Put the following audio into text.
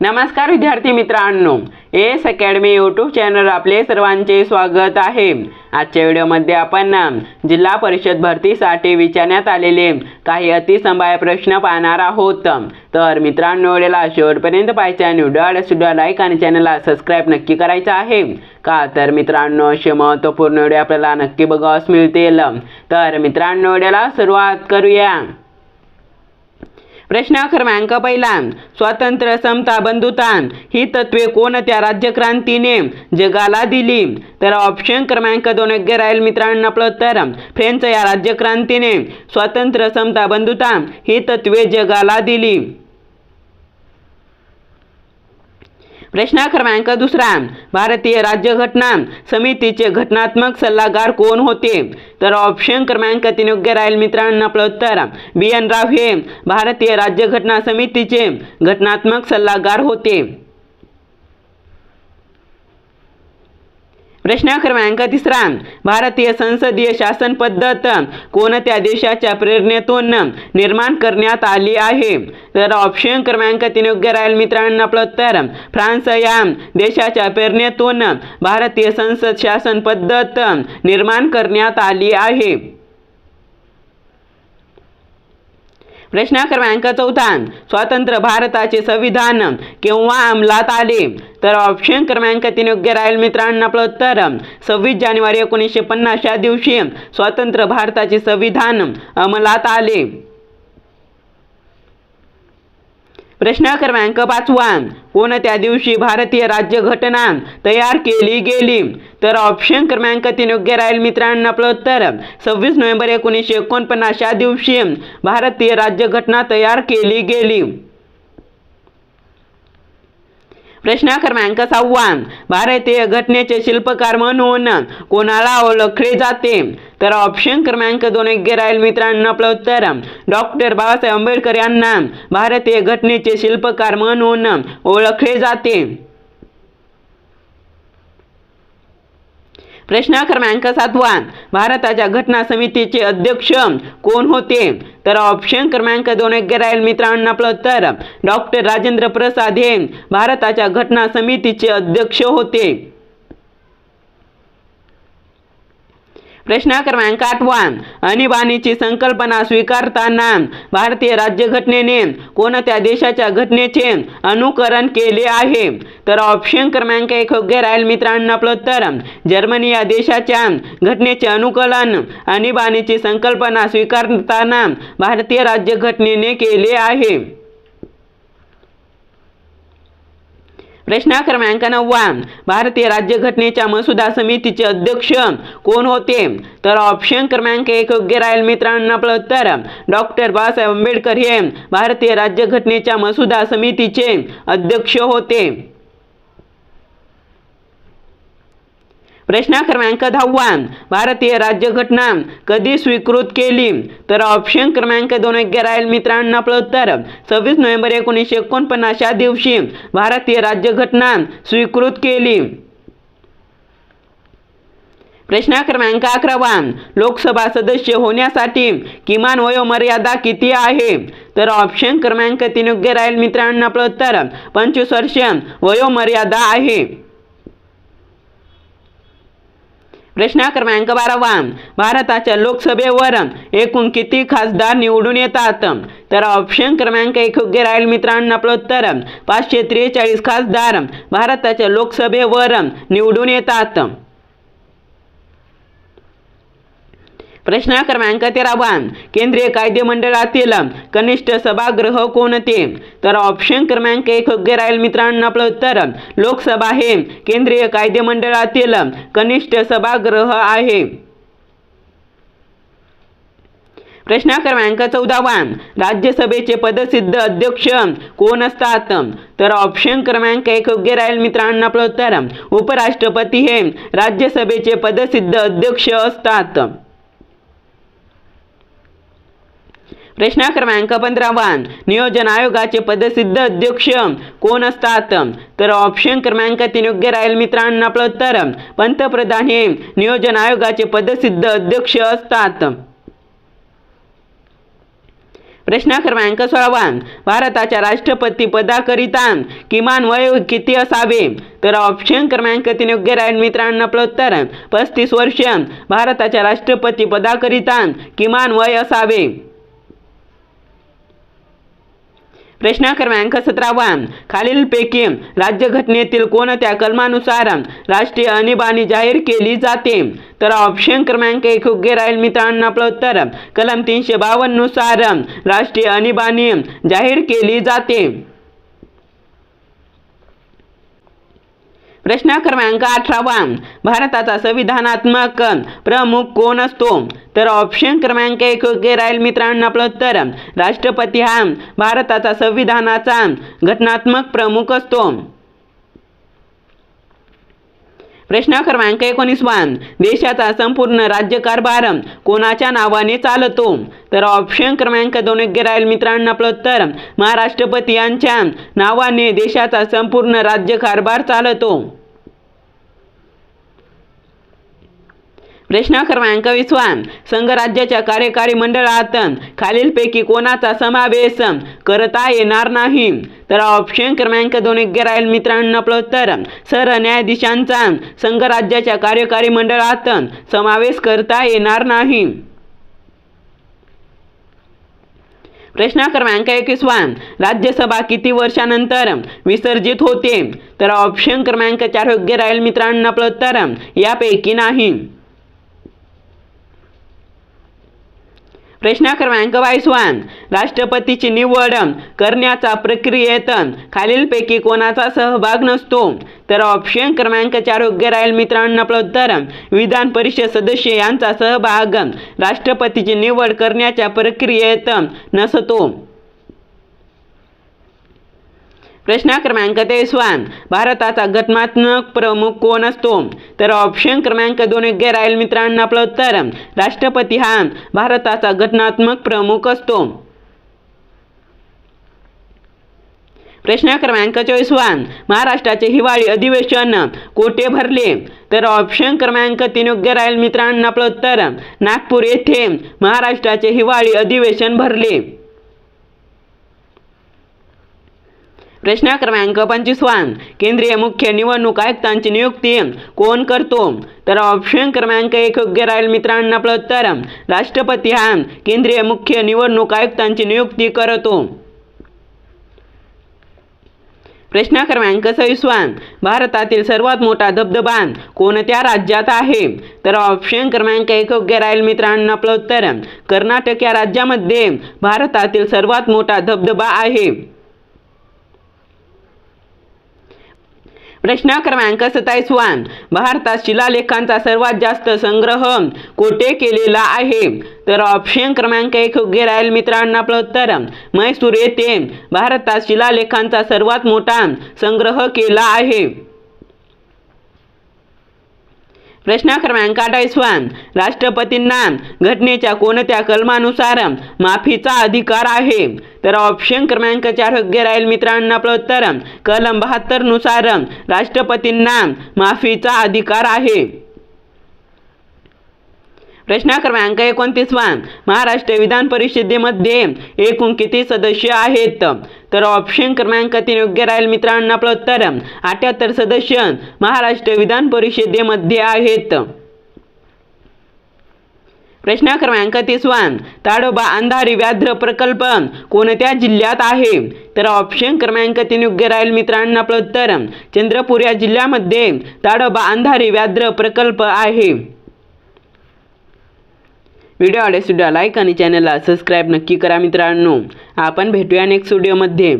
नमस्कार विद्यार्थी मित्रांनो, एस अकॅडमी यूट्यूब चॅनल आपले सर्वांचे स्वागत आहे। आजच्या व्हिडिओमध्ये आपण जिल्हा परिषद भरतीसाठी विचारण्यात आलेले काही अतिसंभाव्य प्रश्न पाहणार आहोत। तर मित्रांनो, व्हिडिओला शेवटपर्यंत पाहायचे आणि व्हिडिओला लाईक आणि चॅनलला सबस्क्राइब नक्की करायचं आहे का तर मित्रांनो, असे महत्त्वपूर्ण व्हिडिओ आपल्याला नक्की बघावयास मिळतील। तर मित्रांनो, व्हिडिओला सुरुवात करूया। प्रश्न क्रमांक पहिला, स्वातंत्र्य, समता, बंधुता ही तत्वे कोणत्या राज्यक्रांतीने जगाला दिली? तर ऑप्शन क्रमांक 2 योग्य राहील मित्रांनो आपलं उत्तर। फ्रेंच या राज्यक्रांतीने स्वातंत्र्य, समता, बंधुता ही तत्वे जगाला दिली। प्रश्न क्रमांक 2, भारतीय राज्यघटना समितीचे घटनात्मक सल्लागार कोण होते? तर ऑप्शन क्रमांक 3 योग्य राहील मित्रांनो आपलं उत्तर। BN राव हे भारतीय राज्यघटना समितीचे घटनात्मक सल्लागार होते। प्रश्न क्रमांक 3, भारतीय संसदीय शासन पद्धत कोणत्या देशाच्या प्रेरणेतून निर्माण करण्यात आली आहे? तर ऑप्शन क्रमांक 3 योग्य राहील मित्रांनो आपलं उत्तर। फ्रान्स या देशाच्या प्रेरणेतून भारतीय संसद शासन पद्धत निर्माण करण्यात आली आहे। प्रश्न क्रमांक 4, स्वतंत्र भारताचे संविधान केव्हा अंमलात आले? तर ऑप्शन क्रमांक 3 योग्य राहील मित्रांनो आपलं उत्तर। 26 जानेवारी 1950 या दिवशी स्वतंत्र भारताचे संविधान अंमलात आले। प्रश्न क्रमांक 5, कोणत्या दिवशी भारतीय राज्यघटना तयार केली गेली? तर ऑप्शन क्रमांक 3 योग्य राहील मित्रांनो आपलं उत्तर। 26 नोव्हेंबर 1949 या दिवशी भारतीय राज्यघटना तयार केली गेली। प्रश्न क्रमांक 6, भारतीय घटनेचे शिल्पकार म्हणून कोणाला ओळखले जाते? तर ऑप्शन क्रमांक 2 योग्य राहील मित्रांनो आपलं उत्तर। डॉक्टर बाबासाहेब आंबेडकर यांना भारतीय घटनेचे शिल्पकार म्हणून ओळखले जाते। प्रश्न क्रमांक 7, भारताच्या घटना समितीचे अध्यक्ष कोण होते? तर ऑप्शन क्रमांक 2 योग्य राहील मित्रांनो आपलं उत्तर। डॉक्टर राजेंद्र प्रसाद हे भारताच्या घटना समितीचे अध्यक्ष होते। प्रश्न क्रमांक 8, आणीबाणीची संकल्पना स्वीकारताना भारतीय राज्यघटनेने कोणत्या देशाच्या घटनेचे अनुकरण केले आहे? तर ऑप्शन क्रमांक 1 योग्य राहील मित्रांनो आपलं उत्तर। जर्मनी या देशाच्या घटनेचे अनुकरण आणीबाणीची संकल्पना स्वीकारताना भारतीय राज्यघटनेने केले आहे। प्रश्न क्रमांक 9, भारतीय राज्यघटनेच्या मसुदा समितीचे अध्यक्ष कोण होते? तर ऑप्शन क्रमांक 1 योग्य राहील मित्रांनो आपलं उत्तर। डॉक्टर बाबासाहेब आंबेडकर हे भारतीय राज्यघटनेच्या मसुदा समितीचे अध्यक्ष होते। प्रश्न क्रमांक 10, भारतीय राज्यघटना कधी स्वीकृत केली? तर ऑप्शन क्रमांक 2 योग्य राहील मित्रांनो आपलं उत्तर। 26 नोव्हेंबर 1949 या दिवशी भारतीय राज्यघटना स्वीकृत केली। प्रश्न क्रमांक 11, लोकसभा सदस्य होण्यासाठी किमान वयोमर्यादा किती आहे? तर ऑप्शन क्रमांक 3 योग्य राहील मित्रांनो आपलं उत्तर। 25 वर्ष वयोमर्यादा आहे। प्रश्न क्रमांक 12, भारताच्या लोकसभेवर एकूण किती खासदार निवडून येतात? तर ऑप्शन क्रमांक 1 योग्य राहील मित्रांनो आपलं उत्तर। 543 खासदार भारताच्या लोकसभेवर निवडून येतात। प्रश्न क्रमांक 13, केंद्रीय कायदे मंडळातील कनिष्ठ सभागृह कोणते? तर ऑप्शन क्रमांक 1 योग्य राहील मित्रांनो आपलं उत्तर। लोकसभा हे केंद्रीय कायदे मंडळातील कनिष्ठ सभागृह आहे। प्रश्न क्रमांक 14, राज्यसभेचे पदसिद्ध अध्यक्ष कोण असतात? तर ऑप्शन क्रमांक 1 योग्य राहील मित्रांनो आपलं उत्तर। उपराष्ट्रपती हे राज्यसभेचे पदसिद्ध अध्यक्ष असतात। प्रश्न क्रमांक 15, नियोजन आयोगाचे पदसिद्ध अध्यक्ष कोण असतात? तर ऑप्शन क्रमांक 3 योग्य राहील मित्रांनो आपलं उत्तर। पंतप्रधान हे नियोजन आयोगाचे पदसिद्ध अध्यक्ष असतात। प्रश्न क्रमांक 16 भारताच्या राष्ट्रपती पदाकरिता किमान वय किती असावे? तर ऑप्शन क्रमांक 3 योग्य राहील मित्रांनो. आपलं उत्तर 35 वर्ष भारताच्या राष्ट्रपती पदाकरिता किमान वय असावे. प्रश्न क्रमांक 17 खालीलपैकी राज्यघटनेतील कोणत्या कलमानुसार राष्ट्रीय आणीबाणी जाहीर केली जाते? तर ऑप्शन क्रमांक 1 योग्य राहील मित्रांनो. आपलं उत्तर कलम 352 नुसार राष्ट्रीय आणीबाणी जाहीर केली जाते. प्रश्न क्रमांक 18 भारताचा संविधानात्मक प्रमुख कोण असतो? तर ऑप्शन क्रमांक 1 योग्य राहील मित्रांनो. आपलं उत्तर राष्ट्रपती हा भारताचा संविधानाचा घटनात्मक प्रमुख असतो. प्रश्न क्रमांक 19 देशाचा संपूर्ण राज्यकारभार कोणाच्या नावाने चालतो? तर ऑप्शन क्रमांक 2 योग्य राहील मित्रांनो. आपलं उत्तर महाराष्ट्रपती यांच्या नावाने देशाचा संपूर्ण राज्यकारभार चालतो. प्रश्न क्रमांक 20 संघराज्याच्या कार्यकारी मंडळात खालीलपैकी कोणाचा समावेश करता येणार नाही? तर ऑप्शन क्रमांक 2 योग्य राहील मित्रांनो. आपलं उत्तर सरन्यायाधीशांचा संघराज्याच्या कार्यकारी मंडळात समावेश करता येणार नाही. प्रश्न क्रमांक 21 राज्यसभा किती वर्षानंतर विसर्जित होते? तर ऑप्शन क्रमांक 4 योग्य राहील मित्रांनो. आपलं उत्तर यापैकी नाही. प्रश्न क्रमांक 22 राष्ट्रपतीची निवड करण्याच्या प्रक्रियेत खालीलपैकी कोणाचा सहभाग नसतो? तर ऑप्शन क्रमांक 4 योग्य राहील मित्रांनो. आपलं उत्तर विधान परिषद सदस्य यांचा सहभाग राष्ट्रपतीची निवड करण्याच्या प्रक्रियेत नसतो. प्रश्न क्रमांक 23 भारताचा घटनात्मक प्रमुख कोण असतो? तर ऑप्शन क्रमांक 2 योग्य राहील मित्रांनो. आपलं उत्तर राष्ट्रपती हा भारताचा घटनात्मक प्रमुख असतो. प्रश्न क्रमांक 24 महाराष्ट्राचे हिवाळी अधिवेशन कोठे भरले? तर ऑप्शन क्रमांक 3 योग्य राहील मित्रांनो. आपलं उत्तर नागपूर येथे महाराष्ट्राचे हिवाळी अधिवेशन भरले. प्रश्न क्रमांक 25 केंद्रीय मुख्य निवडणूक आयुक्तांची नियुक्ती कोण करतो? तर ऑप्शन क्रमांक 1 योग्य राहील मित्रांनो. आपलं उत्तर राष्ट्रपती हा केंद्रीय मुख्य निवडणूक आयुक्तांची नियुक्ती करतो. प्रश्न क्रमांक 26 भारतातील सर्वात मोठा धबधबा कोणत्या राज्यात आहे? तर ऑप्शन क्रमांक 1 योग्य राहील मित्रांनो. आपलं उत्तर कर्नाटक या राज्यामध्ये भारतातील सर्वात मोठा धबधबा आहे. प्रश्न क्रमांक 27 भारतात शिलालेखांचा सर्वात जास्त संग्रह कोठे केलेला आहे? तर ऑप्शन क्रमांक 1 योग्य राहील मित्रांनो. आपलं उत्तर म्हैसूर येथे भारतात शिलालेखांचा सर्वात मोठा संग्रह केला आहे. प्रश्न क्रमांक 28 राष्ट्रपतींना घटनेच्या कोणत्या कलमानुसार माफीचा अधिकार आहे? तर ऑप्शन क्रमांक 4 योग्य राहील मित्रांनो. आपलं उत्तर कलम 72 नुसार राष्ट्रपतींना माफीचा अधिकार आहे. प्रश्न क्रमांक 29 महाराष्ट्र विधान परिषदेमध्ये एकूण किती सदस्य आहेत? तर ऑप्शन क्रमांक 3 योग्य राहील मित्रांनो. आपलं उत्तर 78 सदस्य महाराष्ट्र विधान परिषदेमध्ये आहेत. प्रश्न क्रमांक 30 ताडोबा अंधारी व्याघ्र प्रकल्प कोणत्या जिल्ह्यात आहे? तर ऑप्शन क्रमांक 3 योग्य राहील मित्रांनो. आपलं उत्तर चंद्रपूर या जिल्ह्यामध्ये ताडोबा अंधारी व्याघ्र प्रकल्प आहे. व्हिडिओ आवडल्यास लाईक आणि चॅनलला सबस्क्राईब नक्की करा मित्रांनो. आपण भेटूया नेक्स्ट व्हिडिओमध्ये.